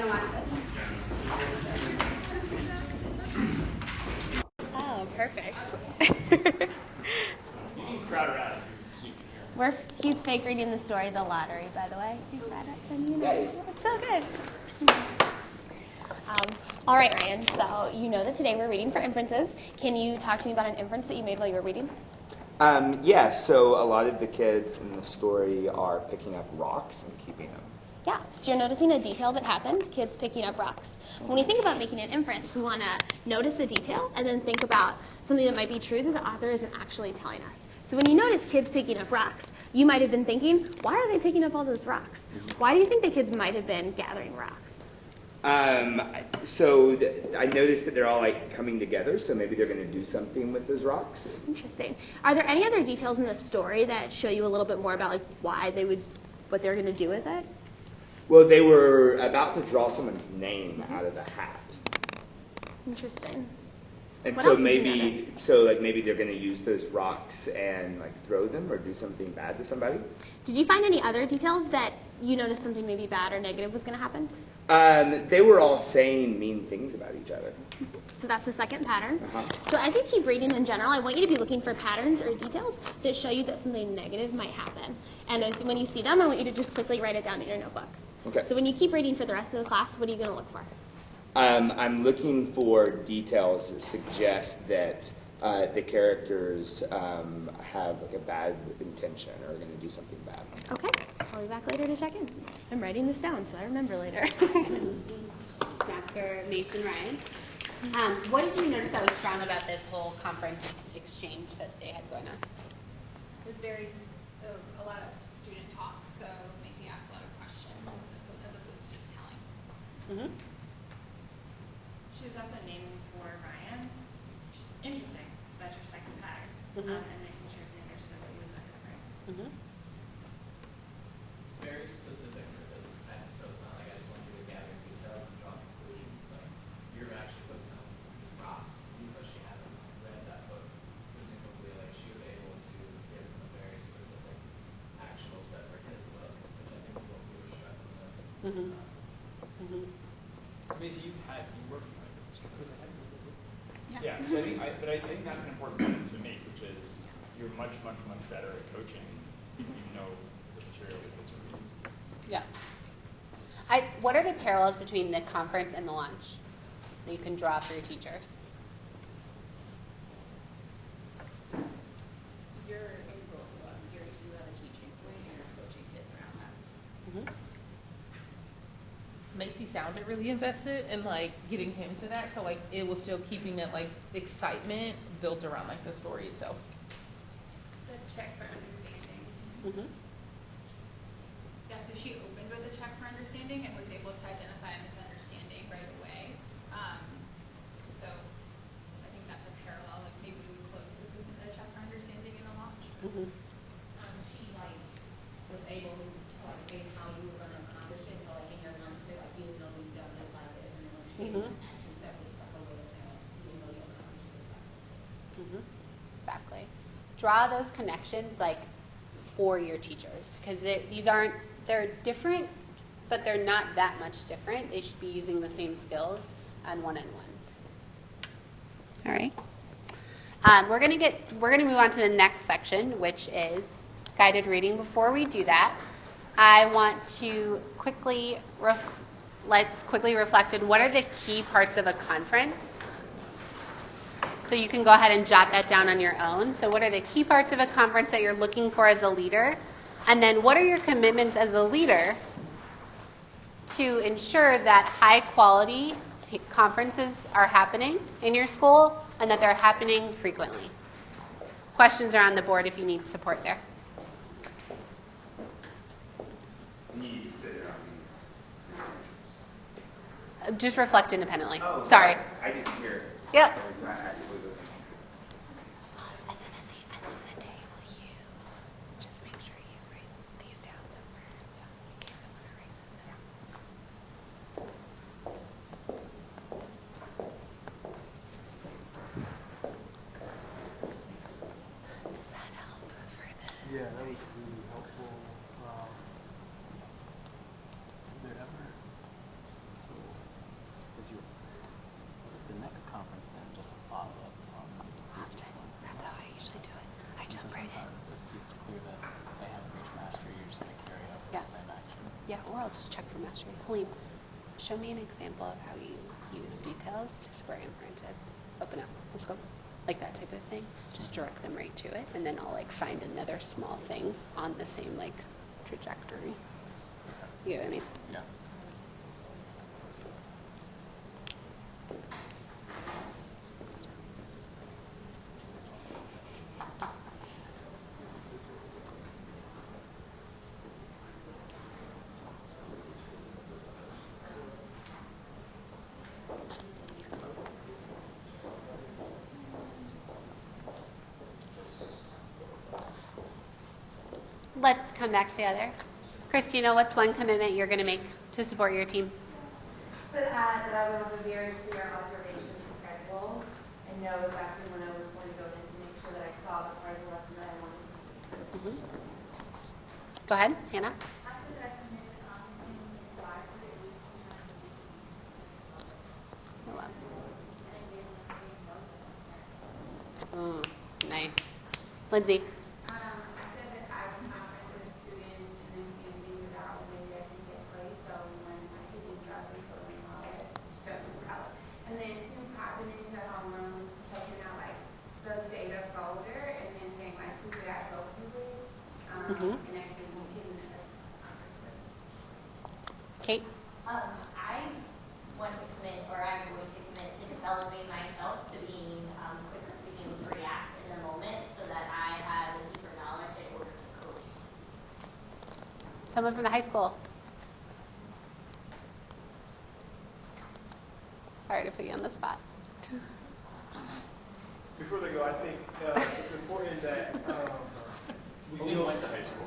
watch this. Oh, perfect. He's fake reading the story of the lottery, by the way. It's so good. All right, Ryan, so you know that today we're reading for inferences. Can you talk to me about an inference that you made while you were reading? Yeah, so a lot of the kids in the story are picking up rocks and keeping them. Yeah, so you're noticing a detail that happened, kids picking up rocks. When we think about making an inference, we want to notice the detail and then think about something that might be true that the author isn't actually telling us. So when you notice kids picking up rocks, you might have been thinking, why are they picking up all those rocks? Why do you think the kids might have been gathering rocks? So I noticed that they're all like coming together, so maybe they're going to do something with those rocks. Interesting. Are there any other details in the story that show you a little bit more about like why they would, what they're going to do with it? Well, they were about to draw someone's name out of the hat. Interesting. And what so else maybe they're going to use those rocks and like throw them or do something bad to somebody. Did you find any other details that you noticed something maybe bad or negative was going to happen? They were all saying mean things about each other. So that's the second pattern. Uh-huh. So as you keep reading in general, I want you to be looking for patterns or details that show you that something negative might happen. And when you see them, I want you to just quickly write it down in your notebook. Okay. So when you keep reading for the rest of the class, what are you going to look for? I'm looking for details that suggest that the characters have like a bad intention or are going to do something bad. Okay. I'll be back later to check in. I'm writing this down so I remember later. Master Mason Ryan. What did you notice that was strong about this whole conference exchange that they had going on? It was a lot of student talk, so Macy asked a lot of questions as opposed to just telling. Mm-hmm. She was also naming for Ryan. Interesting. That's your second pattern. Mm-hmm. And making sure he understood what he was uncovering. Mm-hmm. It's very specific to this text, so it's not like I just want you to gather details and draw conclusions. It's like you're actually focusing on these rocks, even though she hadn't read that book. Presumably, like she was able to give them a very specific actual step for his book, which I think is what we were struggling with. Mm-hmm. Mm-hmm. Macy, you worked on it. Yeah. So I think that's an important point to make, which is you're much better at coaching if you know the material that kids are reading. Yeah. What are the parallels between the conference and the lunch that you can draw for your teachers? You're in both of them. You have a teaching point and you're coaching kids around that. Mm-hmm. Macy sounded really invested in like getting him to that, so like it was still keeping that like excitement built around like the story itself. The check for understanding. Mm-hmm. Yeah, so she opened with a check for understanding and was able to identify a misunderstanding right away. So I think that's a parallel. Like maybe we would close with a check for understanding in a launch. Mm-hmm. She like was able to like say how you were going to accomplish it. So like in your lunch, say like you know you've done this like this, and then when she gave you an action step, it's like a way of saying like you know you accomplished this like this. Mm-hmm. Exactly. Draw those connections like for your teachers, because they're different, but they're not that much different. They should be using the same skills on one-on-ones. All right. We're gonna move on to the next section, which is guided reading. Before we do that, I want to let's quickly reflect on what are the key parts of a conference. So you can go ahead and jot that down on your own. So what are the key parts of a conference that you're looking for as a leader? And then what are your commitments as a leader to ensure that high quality conferences are happening in your school and that they're happening frequently? Questions are on the board if you need support there. Need to sit on these. Just reflect independently. Oh, sorry. I didn't hear it. Yep. I was not actually listening. And then at the end of the day, will you just make sure you write these down somewhere in case someone erases it? Does that help for the... Yeah, that was really helpful. Is there ever, so I'll just check for mastery. Helene, show me an example of how you use details to support inferences. Open up. Let's go. Like that type of thing. Just direct them right to it, and then I'll like find another small thing on the same like trajectory. You know what I mean? Yeah. Let's come back together. Christina, what's one commitment you're going to make to support your team? That I would have a very clear observation schedule and know exactly when I was going to go in to make sure that I saw the part of the lesson that I wanted to see. Go ahead, Hannah. I said that I committed to commenting in advisory at least 2 times a week. Oh, wow. And then notes. Nice. Lindsay. I said that I would conference with students and think about when that can take place. So when my kids are they so they know it, show them how. And then 2, popping into homerooms, checking out like the data folder, and then saying like, who did I go to with? And actually getting a conference with. Kate. I want to commit, or I'm going to commit to developing myself to being quicker, being able to react in the moment so that I have a deeper knowledge in order to coach. Someone from the high school. Sorry to put you on the spot. Before they go, I think it's important that we went to high school.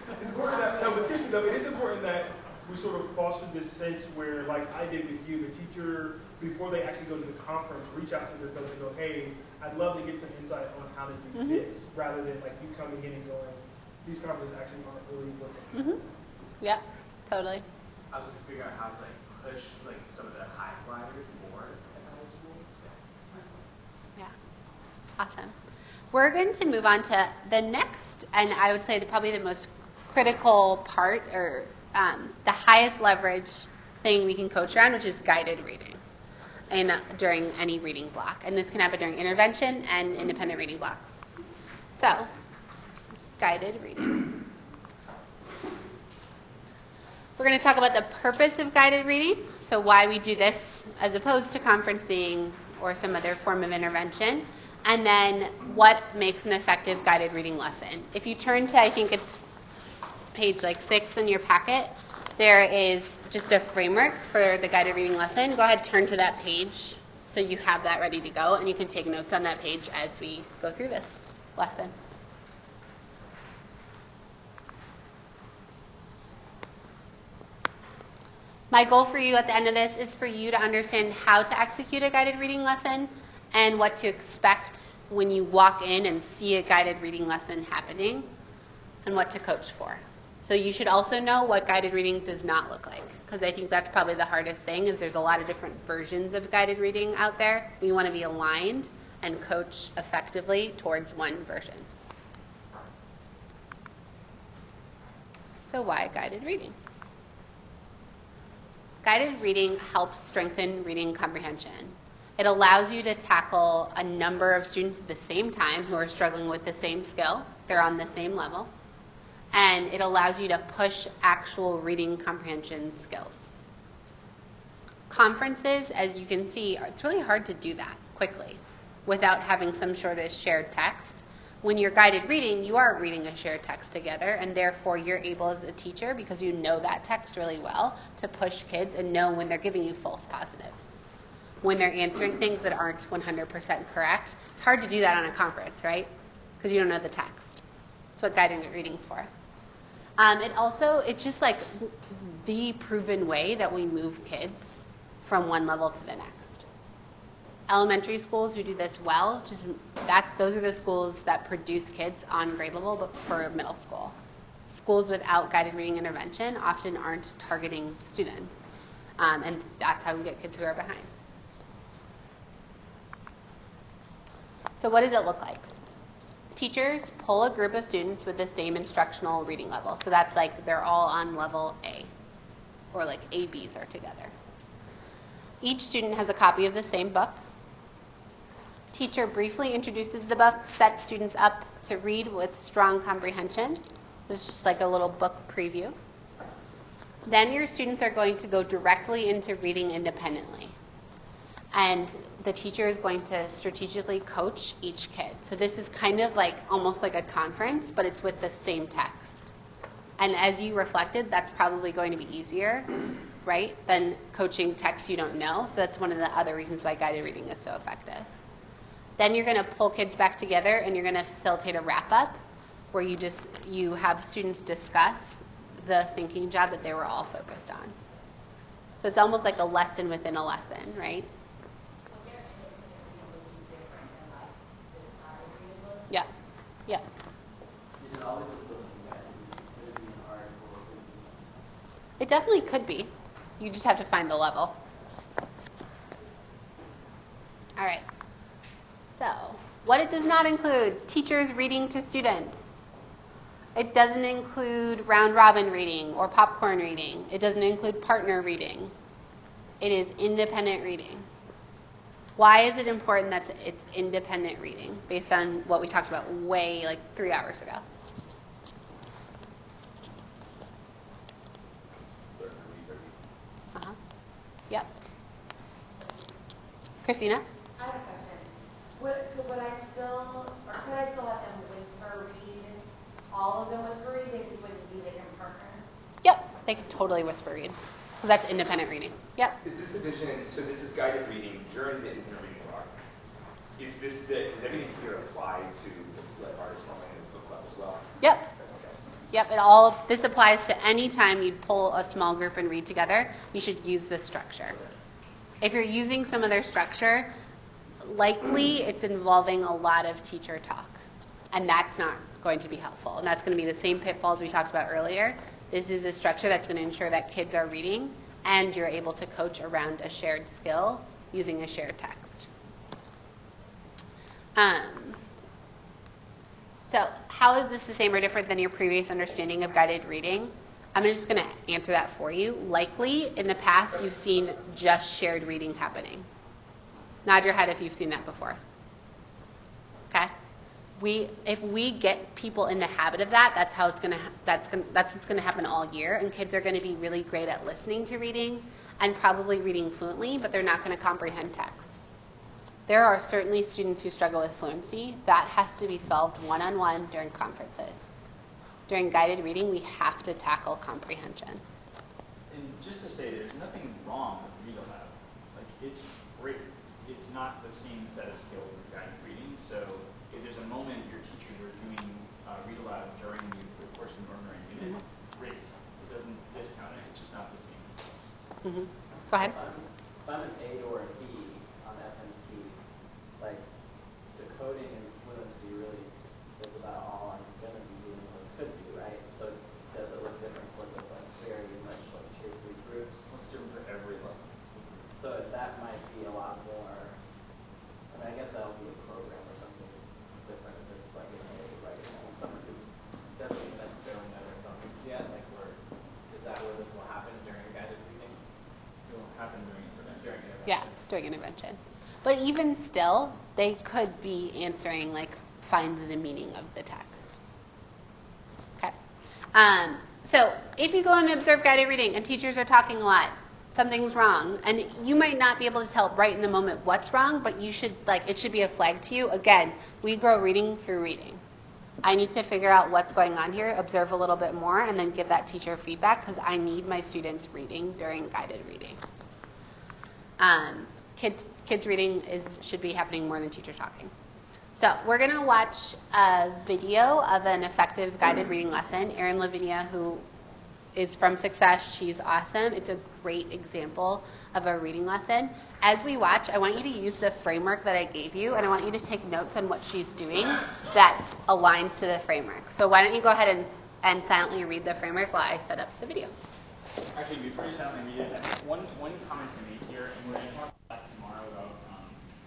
It's important that, no, but seriously though, it is important that we sort of foster this sense where, like I did with you, the teacher, before they actually go to the conference, reach out to the coach and go, hey, I'd love to get some insight on how to do this, rather than like you coming in and going, these conferences actually aren't really working. Yeah, totally. I was just figuring out how to like push like some of the high flyers more at high school. Yeah. Awesome. We're going to move on to the next, and I would say probably the most critical part, or the highest leverage thing we can coach around, which is guided reading during any reading block. And this can happen during intervention and independent reading blocks. So, guided reading. We're going to talk about the purpose of guided reading, so why we do this as opposed to conferencing or some other form of intervention, and then what makes an effective guided reading lesson. If you turn to, I think it's page like 6 in your packet, there is just a framework for the guided reading lesson. Go ahead, turn to that page so you have that ready to go, and you can take notes on that page as we go through this lesson. My goal for you at the end of this is for you to understand how to execute a guided reading lesson and what to expect when you walk in and see a guided reading lesson happening, and what to coach for. So you should also know what guided reading does not look like, because I think that's probably the hardest thing, is there's a lot of different versions of guided reading out there. We want to be aligned and coach effectively towards one version. So why guided reading? Guided reading helps strengthen reading comprehension. It allows you to tackle a number of students at the same time who are struggling with the same skill. They're on the same level. And it allows you to push actual reading comprehension skills. Conferences, as you can see, it's really hard to do that quickly without having some sort of shared text. When you're guided reading, you are reading a shared text together, and therefore you're able as a teacher, because you know that text really well, to push kids and know when they're giving you false positives, when they're answering things that aren't 100% correct. It's hard to do that on a conference, right? Because you don't know the text. That's what guided reading's for. It's just like the proven way that we move kids from one level to the next. Elementary schools who do this well, those are the schools that produce kids on grade level, but for middle school. Schools without guided reading intervention often aren't targeting students, and that's how we get kids who are behind. So what does it look like? Teachers pull a group of students with the same instructional reading level. So that's like they're all on level A, or like ABs are together. Each student has a copy of the same book. Teacher briefly introduces the book, sets students up to read with strong comprehension. This is just like a little book preview. Then your students are going to go directly into reading independently. And the teacher is going to strategically coach each kid. So this is kind of like almost like a conference, but it's with the same text. And as you reflected, that's probably going to be easier, right, than coaching text you don't know. So that's one of the other reasons why guided reading is so effective. Then you're going to pull kids back together and you're going to facilitate a wrap-up where you have students discuss the thinking job that they were all focused on. So it's almost like a lesson within a lesson, right? Yeah. Yeah. Is it always a book guide? Could it be an article or could it be something else? It definitely could be. You just have to find the level. All right. So, what it does not include, teachers reading to students. It doesn't include round robin reading or popcorn reading. It doesn't include partner reading. It is independent reading. Why is it important that it's independent reading based on what we talked about way like 3 hours ago? Uh-huh. Yep. Christina? I have a question. Could I still have them whisper read? All of them whisper read? They just wouldn't be like in partners? Yep. They could totally whisper read. So that's independent reading. Yep. Is this the vision? So this is guided reading during the independent reading block. Does everything here apply to like artist Helena's book club as well? Yep. Yep. This applies to any time you pull a small group and read together. You should use this structure. If you're using some other structure, likely it's involving a lot of teacher talk, and that's not going to be helpful. And that's going to be the same pitfalls we talked about earlier. This is a structure that's going to ensure that kids are reading and you're able to coach around a shared skill using a shared text. So how is this the same or different than your previous understanding of guided reading? I'm just going to answer that for you. Likely, in the past, you've seen just shared reading happening. Nod your head if you've seen that before. Okay? If we get people in the habit of that, that's what's going to happen all year, and kids are going to be really great at listening to reading and probably reading fluently, but they're not going to comprehend text. There are certainly students who struggle with fluency. That has to be solved one-on-one during conferences. During guided reading, we have to tackle comprehension. And just to say, there's nothing wrong with Read Aloud. Like, it's great. It's not the same set of skills as guided reading. So if there's a moment your teachers are doing Read Aloud during the course of an ordinary unit, great. It doesn't discount it. It's just not the same. Mm-hmm. Go ahead. If I'm an A or an E on FNP, like decoding and fluency really is about all I'm going to be doing or could be, right? So does it look different for those like very much like tier 3 groups? It looks different for every level. So that might be a lot more, I mean, I guess that would be a program or something different if it's like an A, right? And someone who doesn't necessarily know their phones yet, like is that where this will happen during guided reading? It will happen during intervention. Yeah, during intervention. But even still, they could be answering, like, find the meaning of the text. Okay. So if you go and observe guided reading and teachers are talking a lot, something's wrong. And you might not be able to tell right in the moment what's wrong, but you should, it should be a flag to you. Again, we grow reading through reading. I need to figure out what's going on here, observe a little bit more, and then give that teacher feedback because I need my students reading during guided reading. Kids reading should be happening more than teacher talking. So we're going to watch a video of an effective guided reading lesson. Erin Lavinia, who is from Success, she's awesome. It's a great example of a reading lesson. As we watch, I want you to use the framework that I gave you, and I want you to take notes on what she's doing that aligns to the framework. So why don't you go ahead and silently read the framework while I set up the video. Actually, before you silently read it, one comment to make here, and we're going to talk about tomorrow about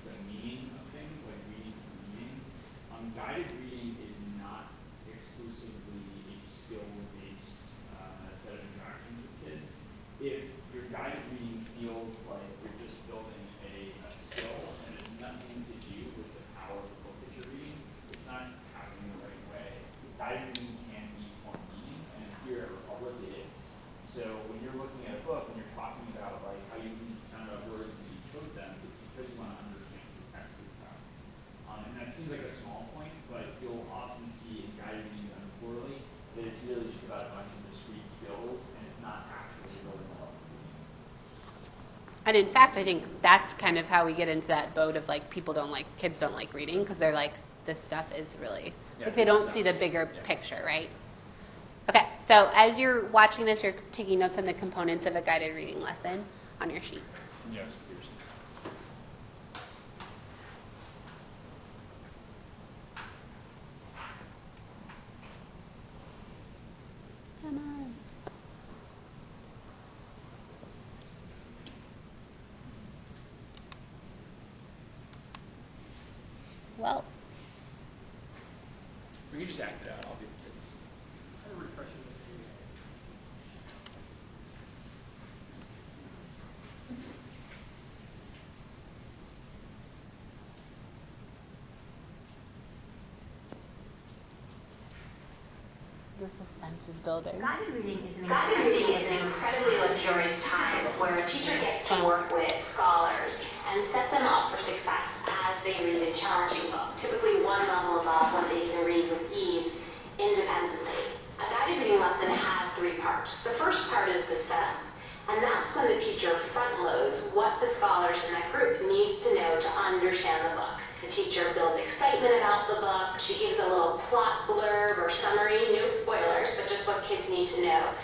the meaning of things, like reading through reading. Guided reading guided reading feels like you're just building a skill and it has nothing to do with the power of the book that you're reading. It's not happening the right way. Guided reading can be for meaning, and here at Republic it is. So when you're looking at a book and you're talking about like how you need to sound out words and decode them, it's because you want to understand what the text is about. And that seems like a small point, but you'll often see in guided reading done poorly that it's really just about a bunch of discrete skills and it's not actually building a level of reading. And in fact, I think that's kind of how we get into that boat of like kids don't like reading because they're like, this stuff is really, like they don't see the bigger picture, right? Okay, so as you're watching this, you're taking notes on the components of a guided reading lesson on your sheet. Yes, Come on. Well, we can just act it out. I'll be the kids. Try to refresh it. the suspense is building. Guided reading is an incredibly luxurious time where a teacher gets to work with scholars and set them up for success as they read a challenging book, typically one level above what they can read with ease independently. A guided reading lesson has 3 parts. The first part is the setup, and that's when the teacher front loads what the scholars in that group need to know to understand the book. The teacher builds excitement about the book. She gives a little plot blurb or summary, no spoilers, but just what kids need to know